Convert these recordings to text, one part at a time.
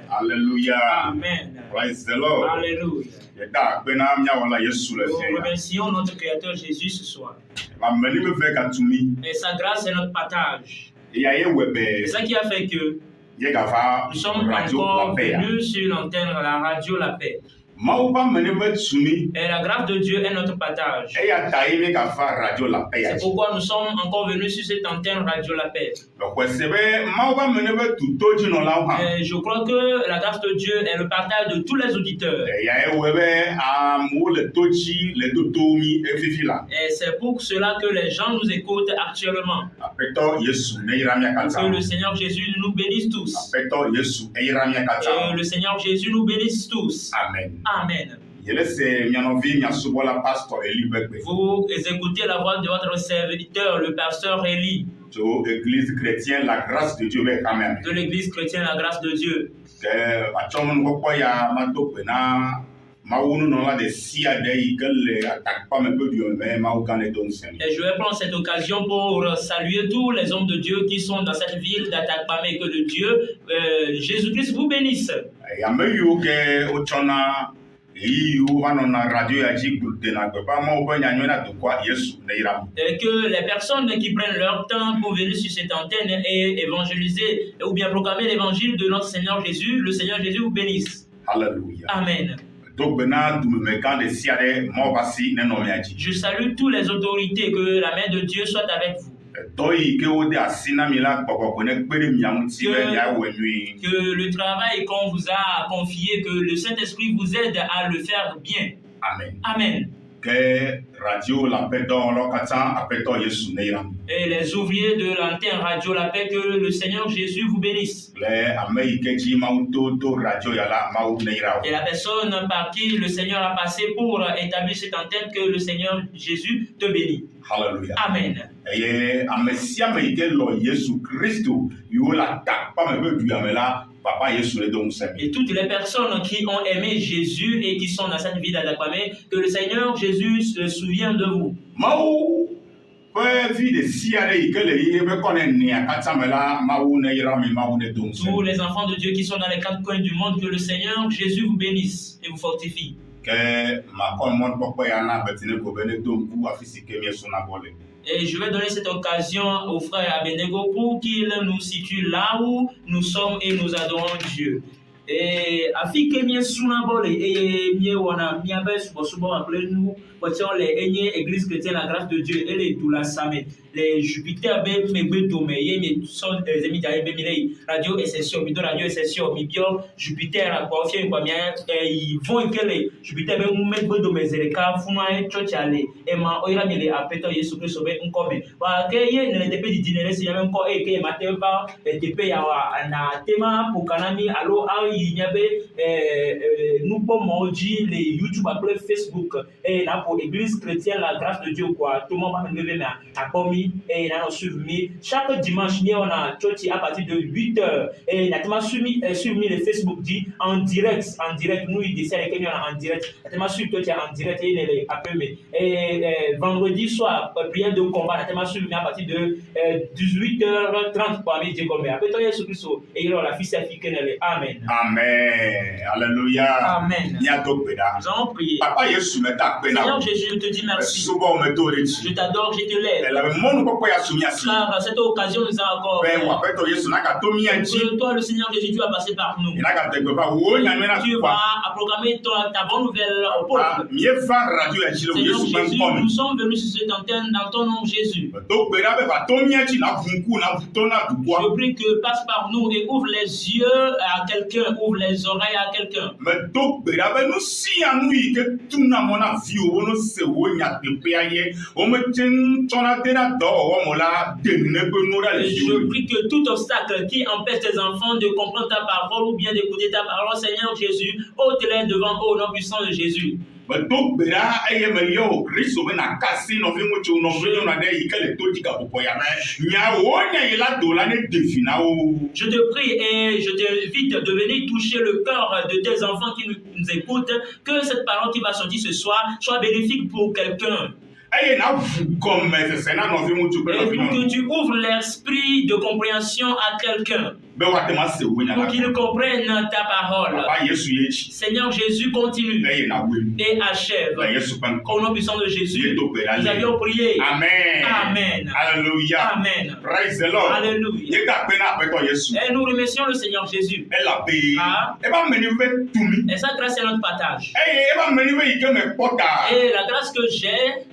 Alléluia. Amen. Praise the Lord. Alléluia. Nous Nous remercions notre Créateur Jésus ce soir. Et Et sa grâce est notre partage. C'est ça qui a fait que nous sommes encore venus sur l'antenne de la radio La Paix. Et la grâce de Dieu est notre partage. C'est pourquoi nous sommes encore venus sur cette antenne Radio La Paix. Et je crois que la grâce de Dieu est le partage de tous les auditeurs. Et c'est pour cela que les gens nous écoutent actuellement. Que le Seigneur Jésus nous bénisse tous. Et le Seigneur Jésus nous bénisse tous. Amen. Amen. Vous écoutez la voix de votre serviteur, le pasteur Élie. De l'église chrétienne, la grâce de Dieu. De l'église chrétienne, la grâce de Dieu. Et je vais prendre cette occasion pour saluer tous les hommes de Dieu qui sont dans cette ville d'Atakpame et que le Dieu, Jésus-Christ, vous bénisse. Et que les personnes qui prennent leur temps pour venir sur cette antenne et évangéliser ou bien proclamer l'évangile de notre Seigneur Jésus, le Seigneur Jésus vous bénisse. Alléluia. Amen. Je salue tous les autorités, que la main de Dieu soit avec vous. Que le travail qu'on vous a confié, que le Saint-Esprit vous aide à le faire bien. Amen. Amen. Et les ouvriers de l'antenne Radio La Paix, que le Seigneur Jésus vous bénisse. Et la personne par qui le Seigneur a passé pour établir cette antenne, que le Seigneur Jésus te bénisse. Hallelujah. Amen. Et toutes les personnes qui ont aimé Jésus et qui sont dans cette vie d'Atakpame, que le Seigneur Jésus se souvienne de vous. Tous les enfants de Dieu qui sont dans les quatre coins du monde, que le Seigneur Jésus vous bénisse et vous fortifie. Et je vais donner cette occasion au frère Abednego pour qu'il nous situe là où nous sommes et nous adorons Dieu. Et afin que nous soyons et nous voici les églises chrétiennes, la grâce de Dieu et les doula samé. Les Jupiter ben me domé mais sont des amis radio exception bidon radio exception mibio Jupiter a quoi faire quoi bien ils vont que les Jupiter ben me domé zereka funa church aller et ma oira me les apeto Yesu Christ be nkome wa ke ye ne te pe di dinere si même ko e ke mateva te pe ya na tema pour kanami allo a yinyebe nous pomoji les YouTube après Facebook et là pour église chrétienne la grâce de Dieu quoi tout le monde va me lever mais à commis et là on suivi chaque dimanche on a church à partir de 8h et là tu m'as suivi le Facebook dit en direct nous il décide que nous en direct tu m'as suivi toi en direct et les appelés et vendredi soir prière de combat tu m'as suivi à partir de 18h30 pour aller dire comme après toi Jésus Christ et il la fille amen. Amen. Alléluia. Amen. Nous allons prier. Papa Jésus me t'a appelé. Seigneur Jésus, je te dis merci. Je t'adore, je te lève. Car cette occasion nous a encore fait. Que toi, le Seigneur Jésus, tu vas passer par nous. Tu vas proclamer ta bonne nouvelle au peuple. Seigneur Jésus, nous sommes venus sur cette antenne dans ton nom Jésus. Je prie que passe par nous et ouvre les yeux à quelqu'un, ouvre les oreilles à quelqu'un. Je prie que tout obstacle qui empêche tes enfants de comprendre ta parole ou bien d'écouter ta parole, Seigneur Jésus, ôte-les devant eux au nom puissant de Jésus. Je te prie et je t'invite de venir toucher le cœur de tes enfants qui nous écoutent, que cette parole qui va sortir ce soir soit bénéfique pour quelqu'un. Et pour que tu ouvres l'esprit de compréhension à quelqu'un. be wa te ma se wo nya pour la qu'ils comprennent ta parole. papa Yesu ye chi Seigneur Jésus, continue e na we et achève. na Yesu pan Au nom puissant de Jésus, Nous nous avions prié. Amen. Amen. Hallelujah. Amen. Praise the Lord. Alléluia. Ye ka pe na pe to Yesu. Et nous remercions le Seigneur Jésus. E la pe. Ah. E ba meni ve tumi. Et sa grâce est notre partage. E ba meni ve ike me pota. Et la grâce que j'ai,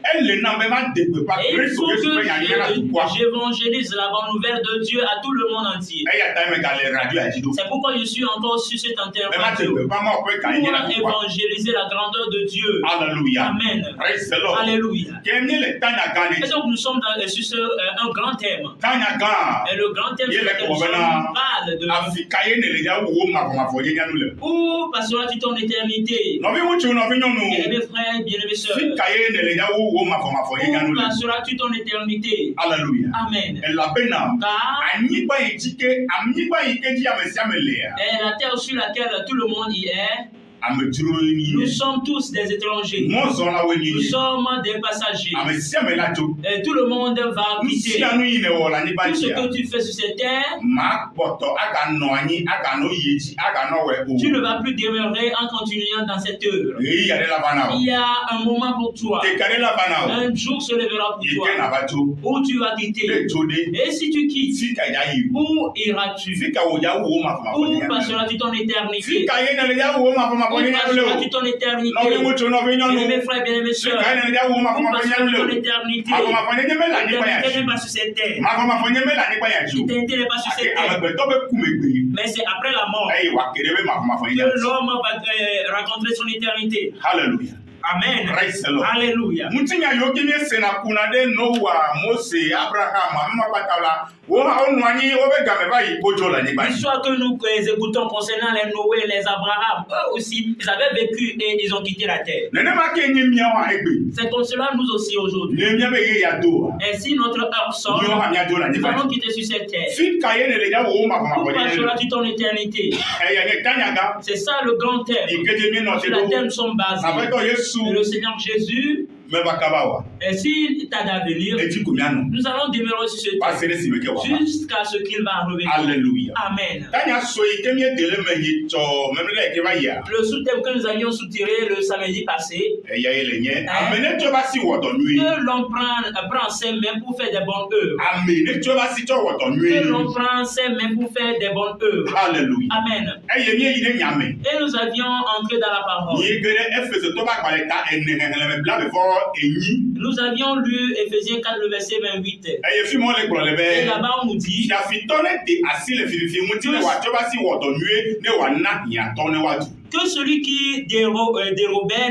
E le na me ma de pe pa et il Kristo faut Yesu pe ya que nyera tu kwa. j'évangélise la bonne nouvelle de Dieu à tout le monde entier. E ya ta me ka le radio a jido. C'est pourquoi je suis encore sur cette antenne Me ma te radio pe pa ma pe ka pour nyera tu kwa. évangéliser la grandeur de Dieu. Hallelujah. Amen. Praise the Lord. Alléluia. Ke ni le tanya gane. Et donc nous sommes sur un grand thème. Tanya ga. Et le grand thème Il sur est lequel comme nous maintenant. parle de Afrika ye ne le ya wo ma fo ye nya nu le. où passeras-tu ton éternité? No vi wuchu no vi nyonu. Bien-aimés frères, bien-aimés sœurs, Afrika ye ne le ya wo ma fo ye nya nu où le. passeras-tu ton éternité? Hallelujah. Amen. Elabena Car anyigba ejike anyigba ikeji amesiame lea est la terre sur laquelle tout le monde y est, ameduro nous ni sommes tous des étrangers. mozo la Nous weni sommes des passagers. amesiame la jo Et tout le monde va quitter. nsianu ine wola ni Tout ce bajia que tu fais sur cette terre, ma poto aga no anyi aga no yeji aga no we tu o ne vas plus demeurer en continuant dans cette œuvre. e ya de la bana Il y a un moment pour toi. te kare la bana Un jour se lèvera pour ike na toi bajo où tu vas quitter. le jode Et si tu quittes, fika ya yi où iras-tu? fika wo ya wo ma fa Où ma passeras-tu ton éternité? fika ye na le ya wo ma fa ma Où nya le passeras-tu ton éternité? no vi mucho no vi nyonu Bien-aimés frères, bien-aimés sœurs, fika ye na le ya wo ma fa où ma nya passeras-tu ton le éternité? ma fa ma nya me la ni pa ya L'éternité n'est pas sur cette terre. ma fa ma nya me la ni pa ya ju L'éternité n'est pas sur cette terre. amegbetɔ bɛ kumegbe Mais c'est après la mort eye wa kele bɛ mafɔmafɔ yi que dɛ l'homme va rencontrer son éternité. hallelujah Amen. praise the Lord Alléluia. ŋutinya yi wo kini sena kuna de Noa Mose Abraham amema kpata la wo hã wo nɔ anyi wo bɛ game va yi kodzo le anyigba dzi L'histoire que nous écoutons concernant les Noé, les Abraham, eux aussi, ils avaient vécu et ils ont quitté la terre. nenema ke nye miawo egbe C'est comme cela nous aussi aujourd'hui. ne mia bɛ ye ya do wa Et si notre heure sort, miawo hã mia do le nous anyigba allons dzi quitter sur cette terre. fi ka ye ne le ya wo Où mafɔmafɔ yi dɛ passeras-tu ton éternité? eya nye tanyaga C'est ça le grand thème. ikeje mi nɔ se Sur laquelle do nous sommes basés. aƒetɔ Yesu Et le Seigneur Jésus, mɛ va kaba wa et s'il t'a d'avenir, eti ko mia nɔ nous allons demeurer sur cette pa terre sere si me ke wa jusqu'à ce qu'il va revenir. hallelujah. Amen. Tanya soyi ke mie dele me yi tsɔ memle ke va yia. Le sous-thème que nous avions soutiré le samedi passé, Eya ye le nye. Ame ne tso va si wɔtɔ nyui. que l'on prend ses mains pour faire des bonnes œuvres. Ame ne tso va si tsɔ wɔtɔ Que l'on nyui. prend ses mains pour faire des bonnes œuvres. Hallelujah. Amen. Eye mie yi ɖe nyame. Et nous avions entré dans la parole. Yi ge ɖe Efese tɔ ba gbalẽ ta ene xexlẽme bla befɔ enyi. Nous avions lu Éphésiens 4, le verset 28. Eye fi ma wo le gblɔ le Et be. là-bas, on nous dit Fiafitɔ ne de asi le fififi ŋuti ne wòatsɔ va si wɔtɔ nyui ne wòana hiãtɔ ne wòadu. que celui qui dérobait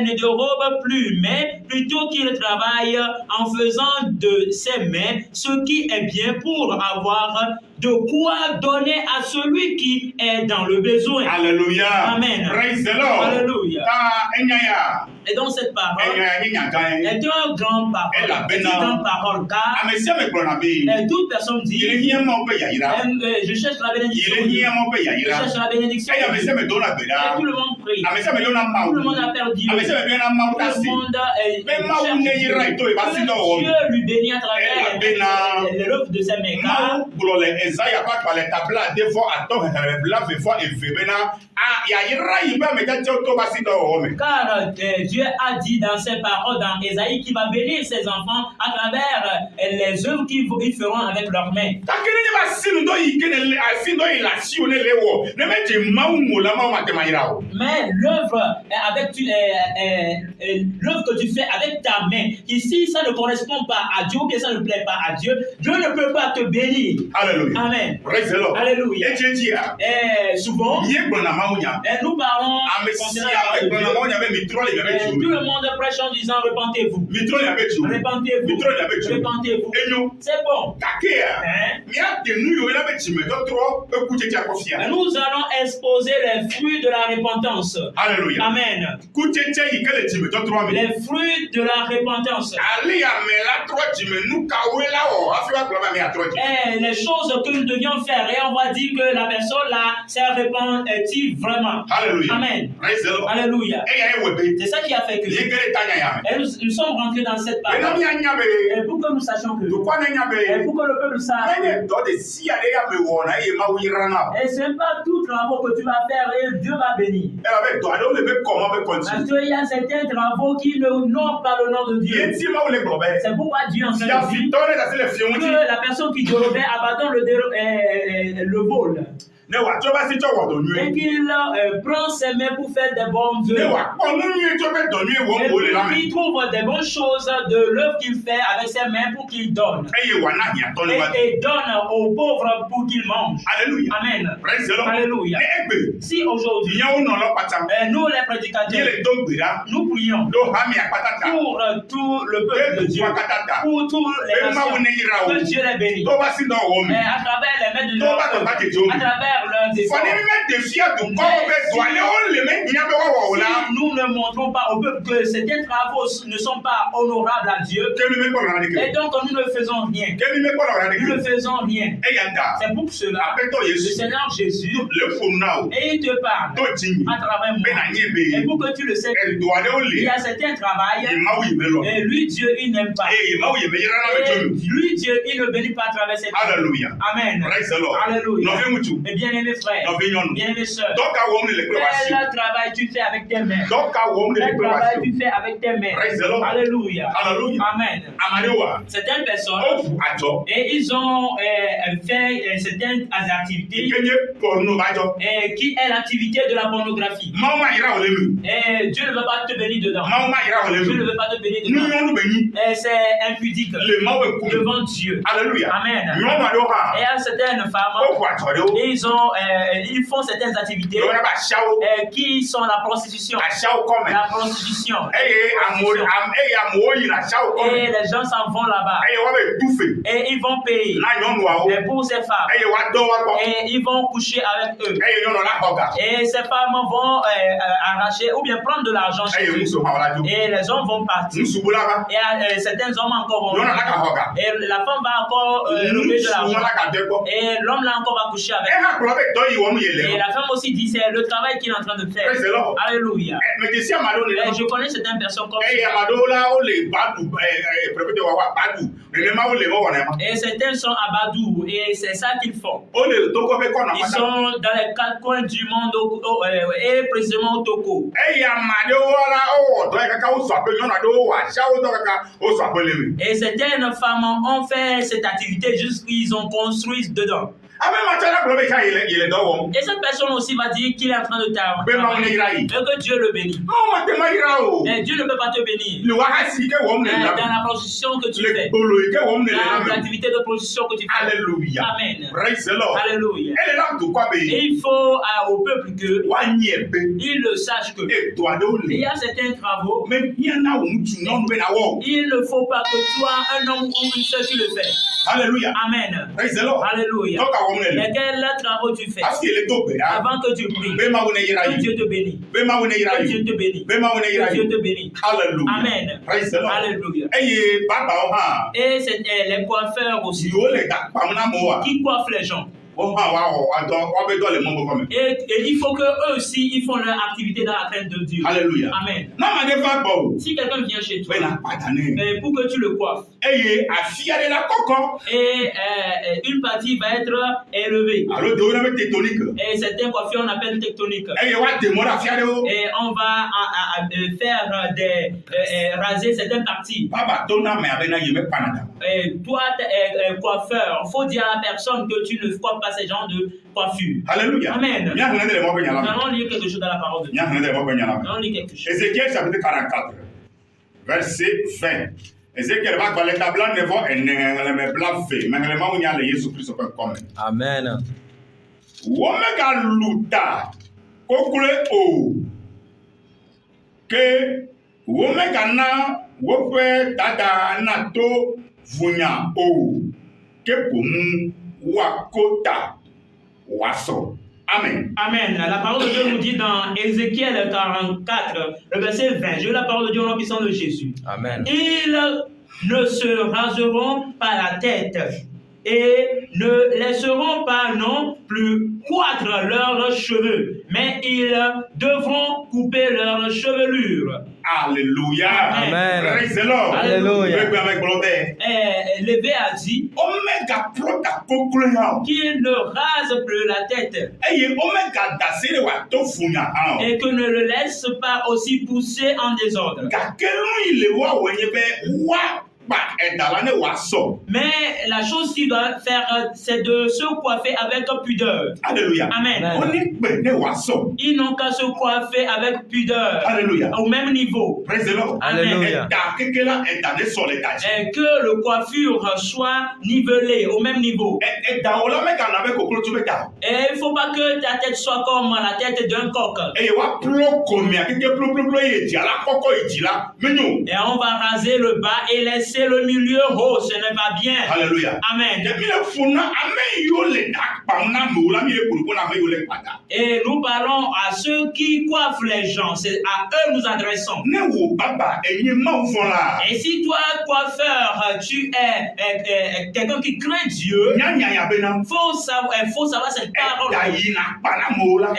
ne dérobe plus, mais plutôt qu'il travaille en faisant de ses mains ce qui est bien pour avoir de quoi donner à celui qui est dans le besoin. Alléluia. Amen. Praise the Lord. Alléluia. Ta enya ya. Et donc cette parole Enya ya nye nyaga ye. est une grande parole. Elle a C'est une bénin. grande parole car Ame sia me gblɔna be. toute personne Yele dit hiã ma wo be yayra. je cherche la bénédiction. Yele hiã ma wo be Je yayra. cherche la bénédiction. Eye ame sia me dona gbe Et ɖa. tout le monde prie. Ame sia me yɔna Mawu. Tout le monde appelle Dieu. Ame sia me yɔna Mawu Tout ta le si. monde Be Mawu ne yira ito eba si dɔ wɔ. Dieu lui bénit à Elle a bénin. travers l'œuvre de ses mains. Car Mawu gblɔ le Ezaya ƒe agbalẽ tabla ade fɔ atɔ xexlẽme blavevɔ eve bena yayra yi be ame tsɛtsɛwo to va si dɔ wɔwɔ me. car Dieu a dit dans ses paroles, dans Ésaïe, qu'il va bénir ses enfants à travers les œuvres qu'ils feront avec leurs mains. Gake ne nye va si nu dɔ yi ke ne le asi dɔ yi le asiwo ne le wɔ ne me dze Mawu ŋu la Mawu ma te ma yira o. Mais l'œuvre l'œuvre que tu fais avec ta main, si ça ne correspond pas à Dieu ou que ça ne plaît pas à Dieu, Dieu ne peut pas te bénir. Alléluia. Amen. Praise the Lord. Alléluia. Etse dzi ya. Et souvent, Nye gblɔna Mawu nya. nous parlons Ame concernant sia la me parole de gblɔna Dieu. Mawu nya be mi trɔ le mi be Tout tsi le monde prêche en disant repentez-vous. mi trɔ le mi be tsi Repentez-vous. mi trɔ le mi be tsi Repentez-vous. enyo. C'est bon. Gake ya Hein? mía de nu yiwo yina be tsi me dɔtrɔ be kutsetse akɔfia. Nous allons exposer les fruits de la repentance. Alléluia. Amen. Kutsetse yi ke le tsi me dɔtrɔ me. Les fruits de la repentance. Ali ame la trɔ dzi me nu kawoe la wɔ hafi wa gblɔ be ame atrɔ dzi. Et les choses que nous devions faire. Et on va dire que la personne là s'est repentie Vraiment. Hallelujah. Amen. Praise the Lord. Alléluia. Et il y a un webé. C'est ça qui a fait que et nous sommes rentrés dans cette parole. Et pour que nous sachions que et pour que le peuple sache et ce n'est pas tout travaux que tu vas faire et Dieu va bénir. Parce qu'il y a certains travaux qui n'ont pas le nom de Dieu. C'est pourquoi Dieu en fait que la personne qui devait abandonne le vol. Et qu'il prend ses mains pour faire des bonnes œuvres. Et qu'il trouve des bonnes choses de l'œuvre qu'il fait avec ses mains pour qu'il donne. Et donne aux pauvres pour qu'ils mangent. Alléluia. Amen. Alléluia. Si aujourd'hui, nous les prédicateurs, nous prions pour tout le peuple de Dieu, pour tous les nations, que Dieu les bénisse. Et à travers les mains de Dieu, à travers leurs efforts. Si nous ne montrons pas au peuple que certains travaux ne sont pas honorables à Dieu, et donc nous ne faisons rien. Nous ne faisons rien. C'est pour cela le Seigneur Jésus, et il te parle à travers moi. Et pour que tu le sais, il y a certains travail, et lui Dieu il n'aime pas. Et lui Dieu il ne bénit pas à travers cette vie. Amen. Alléluia. Et bien aimés frères, bien aimés sœurs, quel travail tu fais avec tes mains? Quel travail tu fais avec tes mains? Alléluia. Amen. Certaines personnes, et ils ont fait certaines activités qui est l'activité de la pornographie. Et Dieu ne veut pas te bénir dedans. Dieu ne veut pas te bénir dedans. Et c'est impudique devant Dieu. Amen. Et à certaines femmes, ils font certaines activités qui sont la prostitution. La prostitution. Et les gens s'en vont là-bas. Et ils vont payer pour ces femmes. Et ils vont coucher avec eux. Et ces femmes vont arracher ou bien prendre de l'argent chez eux. Et les hommes vont partir. Et certains hommes encore vont venir. Et la femme va encore lever de l'argent. Et l'homme là encore va coucher avec eux. Et la femme aussi dit c'est le travail qu'il est en train de faire. Alléluia. Et je connais certaines personnes comme ça. Et certains sont à Badou et c'est ça qu'ils font. Ils sont dans les quatre coins du monde et précisément au Togo. Et certaines femmes ont fait cette activité jusqu'ils ont construit dedans. Et cette personne aussi va dire qu'il est en train de travailler. Et que Dieu le bénit. Mais Dieu ne peut pas te bénir. Dans la prostitution que tu fais. Dans l'activité de prostitution que tu fais. Alléluia. Amen. Alléluia. Et il faut au peuple qu'il le sache que il y a certains travaux. Il ne faut pas que toi, un homme ou une soeur, tu le fais. Alléluia. Amen. Alléluia. Lesquels travaux tu fais avant que tu pries. Que Dieu te bénisse. Que Dieu te bénisse. Que Dieu te bénisse. Amen. Alléluia. Et c'est les coiffeurs aussi qui coiffent les gens. Et il faut que eux aussi ils font leur activité dans la crainte de Dieu. Alléluia. Amen. Si quelqu'un vient chez toi pour que tu le coiffes et une partie va être élevée et certains coiffures on appelle tectoniques et on va faire raser certaines parties. Toi coiffeur, il faut dire à la personne que tu ne coiffes pas ces genres de coiffure. Alléluia. Amen. Nous allons lire quelque chose dans la parole de Dieu. Allons lire quelque chose. Ézéchiel chapitre 44, verset 20. Ézéchiel va dans les tablants ne vont en blanc fait, mais le moment où il y a le Jésus Christ peut comme. Amen. Womega luta kokule o que womega na wofe tada na to vunya o que pomu wakota waso. Amen. Amen. La parole de Dieu nous dit dans Ézéchiel 44, le verset 20. Je lis la parole de Dieu au nom puissant de Jésus. Amen. Ils ne se raseront pas la tête et ne laisseront pas non plus croître leurs cheveux, mais ils devront couper leur chevelure. Alléluia. Amen. Praise the Lord. Alléluia. Avec brother. Lévé a dit Omega prota koklo qu'il ne rase plus la tête eye omega dasere wa to funya ha. et que ne le laisse pas aussi pousser en désordre. Gakelu ile wa wenye be wa ba edala ne wa so. Mais la chose qu'il doit faire, c'est de se coiffer avec pudeur. Alléluia. Amen. Oni pe ne wa so. Ils n'ont qu'à se coiffer avec pudeur. Alléluia. Au même niveau. Praise the Lord. Alléluia. Da kekela edane so le taji. Et que le coiffure soit nivelée au même niveau. Da ola meka na be koklo tu beta. Et il ne faut pas que ta tête soit comme la tête d'un coq. Eye wa plo komi akeke plo ye ji ala koko eji la menyo. Et on va raser le bas et laisser le milieu haut. Ce n'est pas bien. Alléluia. Amen. Mile funa ame yo le takpa na me ola mi le pulupo na me yo le pada. Et nous parlons à ceux qui coiffent les gens. C'est à eux nous adressons. Ne wo baba enye ma ufon la. Et si toi, coiffeur, tu es quelqu'un qui craint Dieu, Nya ya bena. faut savoir cette parole. Da yi na pana mo la.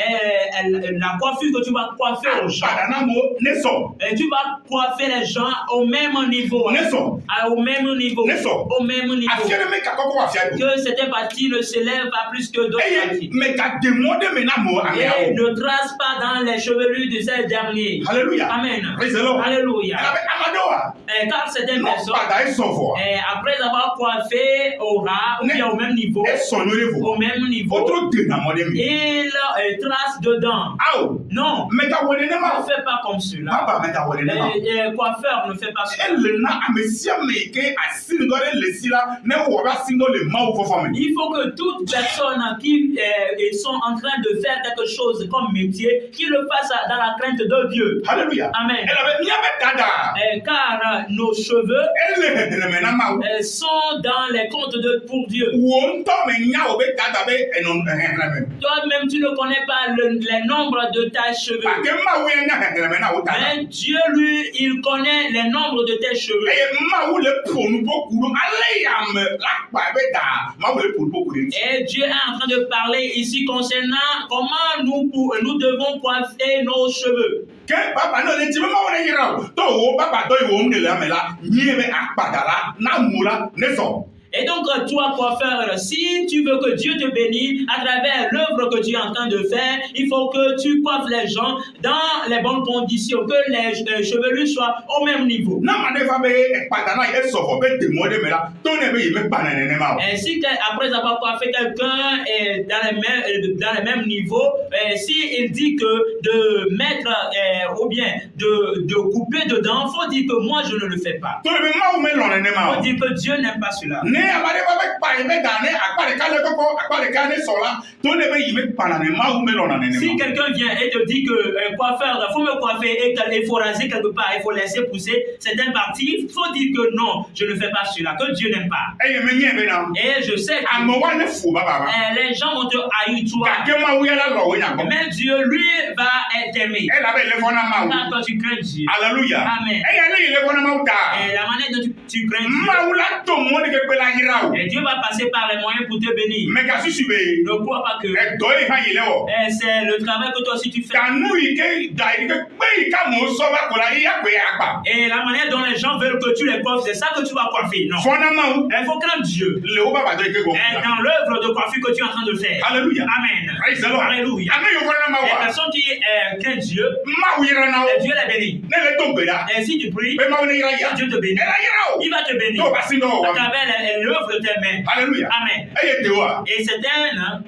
La coiffure que tu vas coiffer aux gens. Pada na mo ne so. Et tu vas coiffer les gens au même niveau. Ne so. Au même niveau. Ne so. Au même niveau. Afiere me ka koko wa fiado. Que cette partie ne s'élève pas plus que d'autres Eye parties. me ka demande me na mo ame Et awo. ne trace pas dans les chevelures de ces derniers. Alléluia. Amen. Praise the Lord. Alléluia. Ela be amadoa. Car certaines No personnes, pada e so fo. après avoir coiffé au ras ou bien au même niveau, E so no le au fo. même niveau, Otro de na mo de mi. il trace dedans. Awo. Non, Me ka wele ne ne ma. fais pas comme cela. Baba me ka wele ne ma. Coiffeur ne fait pas cela. Elle na amesia me ke asindo le sila ne wo ba sindo le ma wo fo me. Il faut que toute personne qui sont en train de faire quelque chose comme métier, qu'ils le fassent dans la crainte de Dieu. Alléluia. Amen. Elle avait nya be dada. Car nos cheveux Elle me na ma. sont dans les comptes pour Dieu. Wo nto me nya o be dada be enon me. Toi-même, tu ne connais pas les nombres de ta cheveux. Ba ke ma wo nya me na wo dada. Mais Dieu, lui, il connaît les nombres de tes cheveux. E ma wo le ponu bo kuro ale ya me la pa be da. Ma wo le ponu bo kuro. Et Dieu est en train de parler ici concernant comment nous devons coiffer nos cheveux. Ke baba no le ti me ma wo ne yira o. To wo baba do wo mu le la me la. Nyi me akpadala na mura ne so. Et donc, toi, coiffeur, si tu veux que Dieu te bénisse à travers l'œuvre que tu es en train de faire, il faut que tu coiffes les gens dans les bonnes conditions, que les chevelures soient au même niveau. Na ma ne fa be akpadala e so fo be de mo de me la. To ne be yi me pa na ne ma. Et si après avoir coiffé quelqu'un dans les mêmes niveaux, si il dit que de mettre ou bien de couper dedans, il faut dire que moi je ne le fais pas. To ne be ma wo me lo ne ma. Il faut dire que Dieu n'aime pas cela. Ne amade ba be pa e be da ne akpare ka le koko akpare ka ne so la. To ne be yi me pa na ne ma wo me lo na ne Si ma. quelqu'un vient et te dit que coiffeur, il faut me coiffer et qu'il faut raser quelque part, il faut laisser pousser certaines parties, il faut dire que non, je ne fais pas cela, que Dieu n'aime pas. E ye me nye be na. Et je sais que Amo wa ne fu baba. les gens vont te haïr toi. Ka ke ma wo ya la lo wo nya ko. Mais Dieu, lui, va t'aimer. E la be le fona ma wo. Quand toi tu crains Dieu. Hallelujah. Amen. E ya le fona ma wo da. Et la manière dont tu crains Dieu. Ma wo la to mo ne ke pe la yira o. Et Dieu va passer par les moyens pour te bénir. Me ka susu be. Ne crois pas que E do e ha yi le wo. c'est le travail que toi aussi tu fais. Ka nu yi ke da yi ke pe yi ka mo so ba ko la yi ya pe agba. Et la manière dont les gens veulent que tu les coiffes, c'est ça que tu vas coiffer. Non. Fona ma wo. Il faut craindre Dieu. Le wo baba do ke go. Et dans l'œuvre de coiffure que tu es en train de faire. Hallelujah. Amen. Praise the Lord. Alléluia. Ame yo fona ma Les wa. personnes qui craignent Dieu, Ma wo yira na wo. et Dieu les bénit. Ne le to be da. Et si tu pries, Be ma wo ne yira ya. Dieu te bénit. E la yira o. Il va te bénir To ba si no à wa. travers l'œuvre de tes mains. Hallelujah. Amen. E ye de wa. Et certains,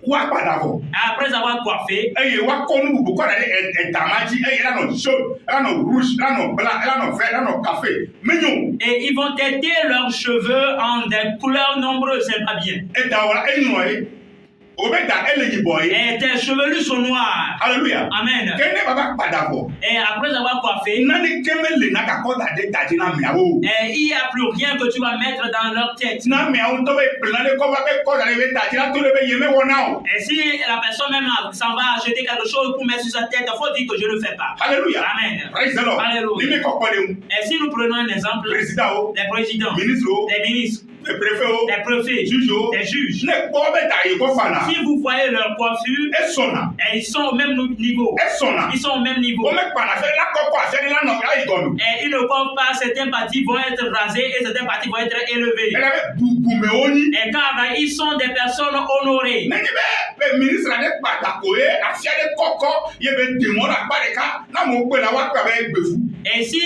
Wa pada fo. après avoir coiffé, Eye wa ko nu bu ko da e tamaji e la no jaune, la no rouge, la no blanc, la no vert, la no café. Menyo. et ils vont têter leurs cheveux en des couleurs nombreuses, c'est pas bien. E da wala e no e. O be da e le yibo e. Et tes chevelures sont noires. Hallelujah. Amen. Kene baba pada fo. Et après avoir coiffé, Nani keme le na ka ko da de taji na miawo. il n'y a plus rien que tu vas mettre dans leur tête. Na miawo to be plan le ko ba be ko da le taji la to le be yeme wona o. Et si la personne même s'en va acheter quelque chose pour mettre sur sa tête, il faut dire que je ne le fais pas. Hallelujah. Amen. Praise the Lord. Alléluia. Ni me ko ko de Et si nous prenons un exemple, président o, les présidents, ministre o, les ministres, les préfets, les préfets, les juges. Si vous voyez leur coiffure, ils sont au même niveau. Ils sont au même niveau. Et ils ne coiffent pas, certains parties vont être rasés et certains parties vont être élevés. Et car ils sont des personnes honorées. Et si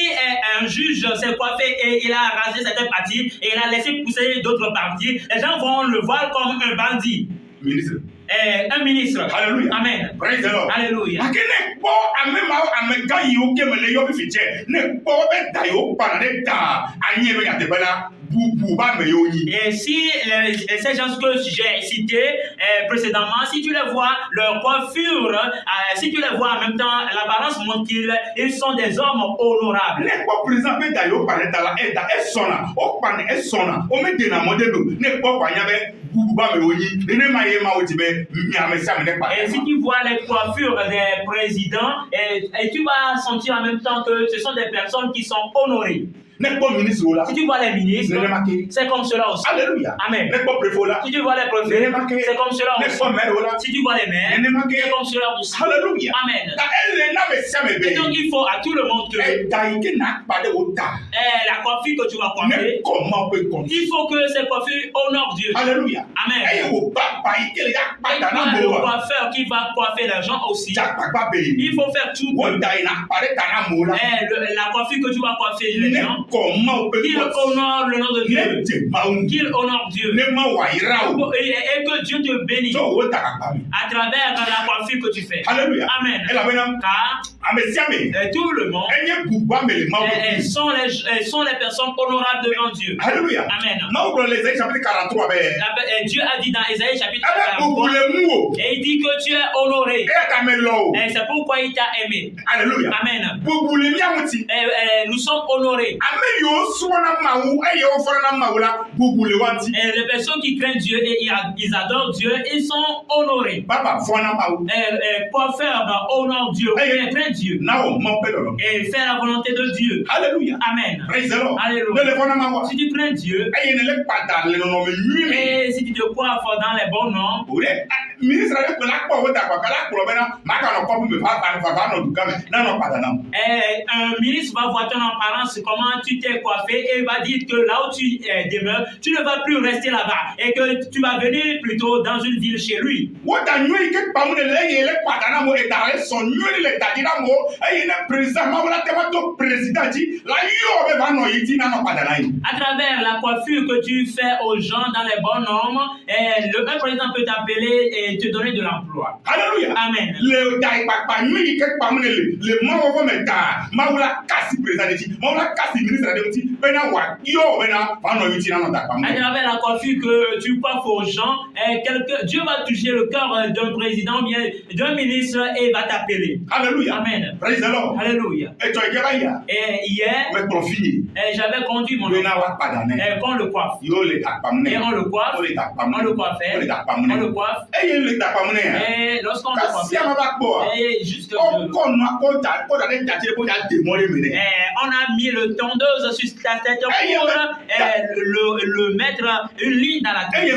un juge s'est coiffé et il a rasé certaines parties et il a laissé pousser d'autres parties, les gens vont le voir comme un bandit. Un ministre. Alléluia. Amen. Praise the Lord. Alléluia. Et si ces gens que j'ai cités précédemment, si tu les vois, leur coiffure, si tu les vois en même temps, l'apparence montre qu'ils sont des hommes honorables. Et si tu vois les coiffures des présidents, et tu vas sentir en même temps que ce sont des personnes qui sont honorées. Si tu vois les ministres, c'est comme cela aussi. Alléluia. Amen. Si tu vois les préfets, c'est comme cela aussi. Si tu vois les maires, c'est comme cela aussi. Alléluia. Amen. Et donc il faut à tout le monde que la coiffure que tu vas coiffer, il faut que cette coiffure honore Dieu. Alléluia. Amen. Et le coiffeur qui va coiffer les gens aussi, il faut faire tout. La coiffure que tu vas coiffer les gens, qu'il honore le nom de Dieu, qu'il honore Dieu, et que Dieu te bénisse à travers la coiffure que tu fais. Alléluia. Amen. Car tout le monde sont les personnes honorables devant Dieu. Alléluia. Amen. Dieu a dit dans Ésaïe chapitre 43, et il dit que tu es honoré. Et c'est pourquoi il t'a aimé. Alléluia. Amen. Nous sommes honorés. Et les personnes qui craignent Dieu et ils adorent Dieu, ils sont honorés. Coiffeur honore Dieu, craindre Dieu. Et faire la volonté de Dieu. Alléluia. Amen. Alléluia. Si tu crains Dieu, et si tu te coiffes dans les bons noms, un ministre va voir ton apparence, comment tu t'es coiffé, et va dire que là où tu demeures, tu ne vas plus rester là-bas et que tu vas venir plutôt dans une ville chez lui. À travers la coiffure que tu fais aux gens dans les bons normes, le président peut t'appeler et te donner de l'emploi. Alléluia. Amen. À travers la coiffure que tu coiffes aux gens, Dieu va toucher le cœur d'un président, bien d'un ministre et va t'appeler. Alléluia. Amen. Praise the Lord. Alléluia. Et hier, j'avais conduit mon enfant qu'on le coiffe. Et on le coiffe. On le coiffait. On le coiffe. Et lorsqu'on le coiffe, et juste on a mis le tondeuse sur sa tête pour le mettre une ligne dans la tête.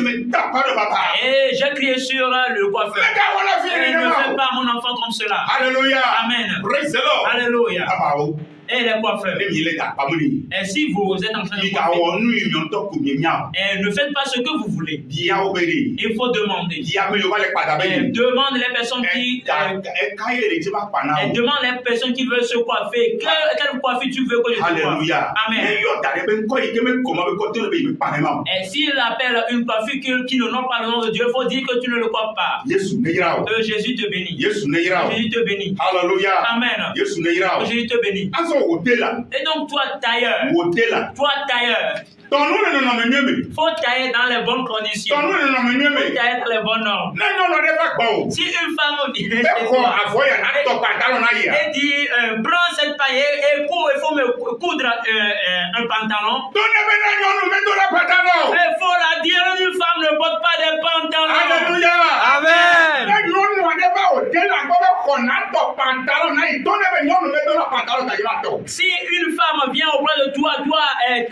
Et j'ai crié sur le coiffeur. Ne fais pas mon enfant comme cela. Alléluia. Amen. Praise the Lord. Alléluia. Et les coiffeurs. Et si vous êtes en train de coiffer, ne faites pas ce que vous voulez. Il faut demander. Demande les personnes qui demande les personnes qui veulent se coiffer. Quelle coiffure tu veux que je te coiffe? Amen. Et s'il appelle une coiffure qui ne nomme pas le nom de Dieu, il faut dire que tu ne le coiffes pas. Que Jésus te bénisse. Jésus te bénisse. Alléluia. Amen. Que Jésus te bénisse. Et donc toi tailleur, faut tailler dans les bonnes conditions. Faut tailler dans les bonnes normes. Si une femme vient chez toi et dit prends cette paille et il faut me coudre un pantalon, il faut la dire, une femme ne porte pas de pantalon. Alléluia. Amen. pantalon na yi, ton ebe nyɔnu me do la pantalon ta yi la tɔ. Si une femme vient auprès de toi,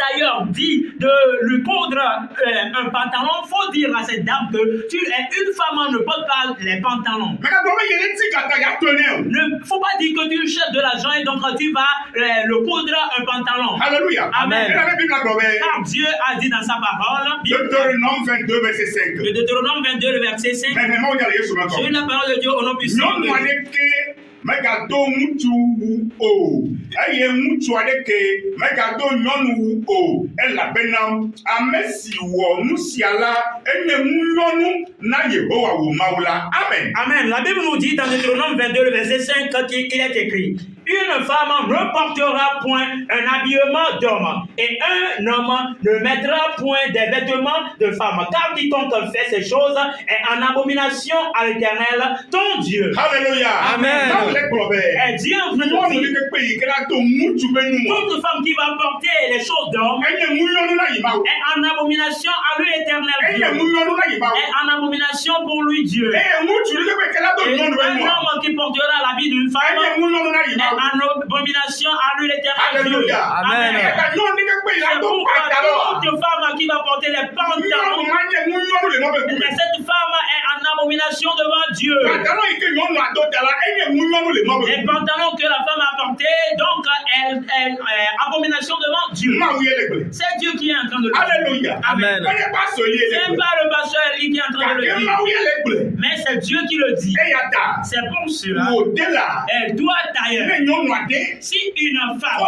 tailleur, dit de lui coudre un pantalon, faut dire à cette dame que tu es une femme, on ne porte pas les pantalons. Mais quand on yele ti kata ya tenir. Ne faut pas dire que tu cherches de l'argent et donc tu vas le coudre un pantalon. Alléluia. Amen. Et la Bible a globé. Car Dieu a dit dans sa parole, Deutéronome 22 verset 5. le Deutéronome 22, le verset 5, Mais moi on y a Yesu ma j'ai eu la parole de Dieu au nom puissant. Nyɔnu aɖe ke megado ŋutsu wu o eye ŋutsu aɖe ke megado nyɔnu wu o elabena ame si wɔ nu sia la enye ŋunyɔnu na Yehowa wò Mawu la. Amen. Amen. La Bible nous dit dans Deutéronome 22, le verset 5, qu'il est écrit: une femme ne portera point un habillement d'homme et un homme ne mettra point des vêtements de femme, car quiconque fait ces choses est en abomination à l'Éternel, ton Dieu. Alléluia. Amen. Et Dieu en train de dire, toute femme qui va porter les choses d'homme est en abomination à lui, l'Éternel Dieu. Est en abomination pour lui, Dieu. Et un homme qui portera l'habit d'une femme est en abomination à lui, l'Éternel Dieu. Amen. C'est pourquoi toute femme qui va porter les pantalons, cette femme est en abomination devant Dieu. Les pantalons que la femme a portés, donc elle est abomination devant Dieu. C'est Dieu qui est en train de le dire. Alléluia. Amen. C'est pas le pasteur Eli qui est en train de le dire, mais c'est Dieu qui le dit. C'est pour cela, elle doit tailler. Si une femme,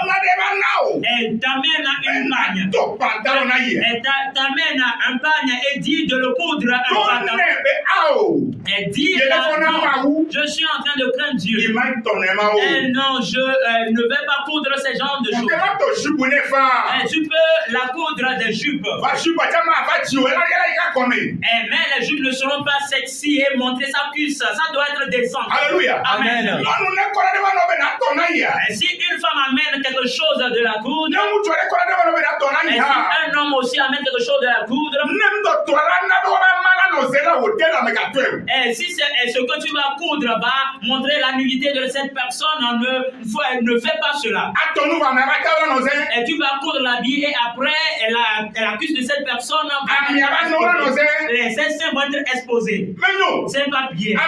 elle t'amène à une bagne, elle t'amène à un bagne et dit de le coudre un pantalon, elle dit non, je suis en train de craindre Dieu. Et non, je ne vais pas coudre ce genre de choses. Tu peux la coudre des jupes. Mais les jupes ne seront pas sexy et montrer sa cuisse. Ça doit être décent. Alléluia. Amen. Et si une femme amène quelque chose de la coudre, et si un homme aussi amène quelque chose de la coudre, et si ce que tu vas coudre va montrer la nudité de cette personne, ne fais pas cela. Et tu vas coudre l'habit et après la cuisse de cette personne les seins vont être exposés. C'est pas bien.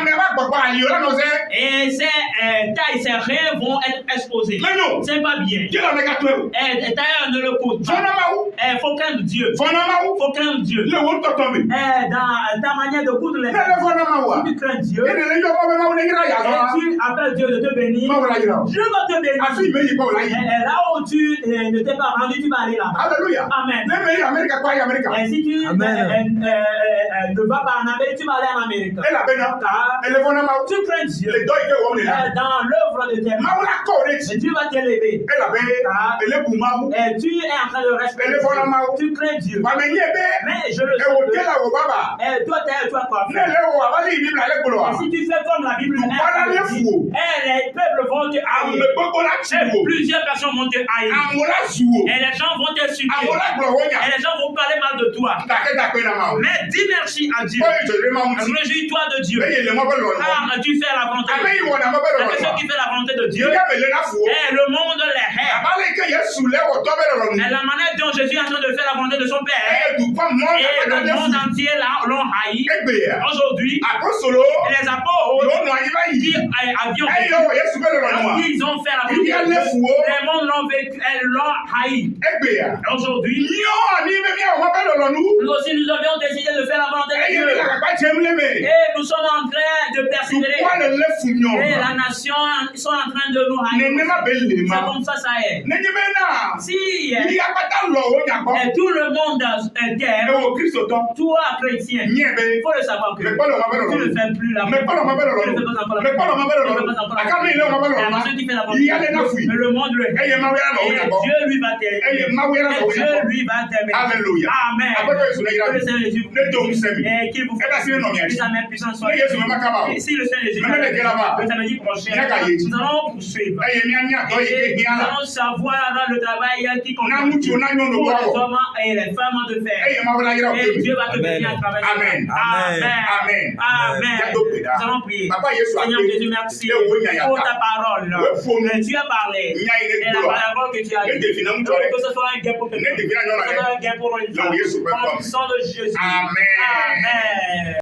Et ses tailles, ses reins vont être exposés. C'est pas bien. Et d'ailleurs, ne le coudre pas. Il faut craindre Dieu. Faut craindre Dieu. Dans ta manière de coudre les femmes, tu crains Dieu. Et tu appelles Dieu de te bénir. Je vais te bénir. Et là où tu ne t'es pas rendu, tu vas aller là-bas. Alléluia. Amen. Et si tu ne vas pas en Amérique, tu vas aller en Amérique. Tu crains Dieu. Dans l'œuvre de tes mains. Et tu vas t'élever. Et tu es en train de respecter. Tu crains Dieu. Mais je le sais. Et toi, tu as quoi faire. Et si tu fais comme la Bible dit, les peuples vont te haïr. Plusieurs personnes vont te haïr. Et les gens vont t'insulter. Et les gens vont parler mal de toi. Mais dis merci à Dieu. Réjouis-toi de Dieu. Car tu fais la volonté de Dieu. La personne qui fait la volonté de Dieu, et le monde les hait. Et la manière dont Jésus est en train de faire la volonté de son Père, et le monde entier l'ont haï. Aujourd'hui, les apôtres qui ils ont fait la volonté de Dieu, le monde l'ont haï. Aujourd'hui, nous aussi nous avions décidé de faire la volonté de Dieu. Et nous sommes en train de persévérer. Et la nation, ils sont en train de nous haïr. C'est comme ça est. Si et tout le monde t'aime, toi chrétien, il faut le savoir que tu ne fais plus la volonté. Tu ne fais pas encore la volonté. personne qui fait la Il y a les volonté. nafouilles. Mais le monde le Et il y a ma wéra Et là, Dieu lui va t'aider. Et Dieu lui va t'aider. Alléluia. Amen. Après que Jésus Que le Seigneur Jésus vous Et qu'il vous Eh ben, c'est un homme, il a que dit. sa main puissante soit Mais Jésus m'a pas Et si le Seigneur Jésus Mais le gars là-bas. le samedi prochain, Il y a qu'à y aller. nous allons poursuivre. Et il y a mis un gars qui est Et bien nous là. allons savoir dans le travail qui compte Na mutu na nyono pour les wao. hommes et les femmes de Et faire. il y a ma wéra yira Et Dieu au va te bénir à travers ça. Amen. Amen. Amen. Amen. Amen. Nous allons prier. Papa Yesu a Seigneur fait. Jésus, merci Et oui, il y a pour ta. ta parole. Ouais, faut nous. Tu as parlé. Il y a une Et la gloire. parole que tu as Ne dit. devine pas, Que ce soit un gain pour tes Ne devine pas, que ce soit un gain pour les Non, Yesu peut femmes. Dans comme. le sang de Jésus. Amen. Amen.